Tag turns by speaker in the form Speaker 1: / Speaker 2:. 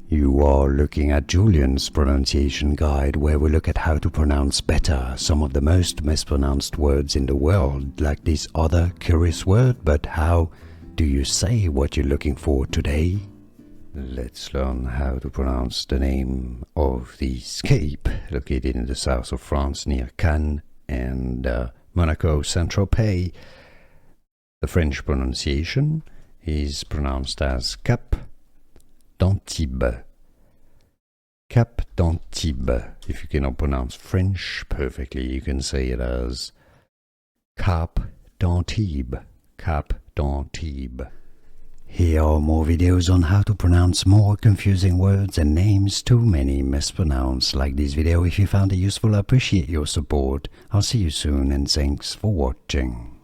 Speaker 1: You are looking at Julian's pronunciation guide, where we look at how to pronounce better some of the most mispronounced words in the world, like this other curious word. But how do you say what you're looking for today? Let's learn how to pronounce the name of this cape located in the south of France near Cannes and Monaco, Saint-Tropez. The French pronunciation is pronounced as Cap d'Antibes. Cap d'Antibes. If you cannot pronounce French perfectly, you can say it as Cap d'Antibes. Cap d'Antibes. Here are more videos on how to pronounce more confusing words and names too many mispronounced. Like this video if you found it useful. I appreciate your support. I'll see you soon and thanks for watching.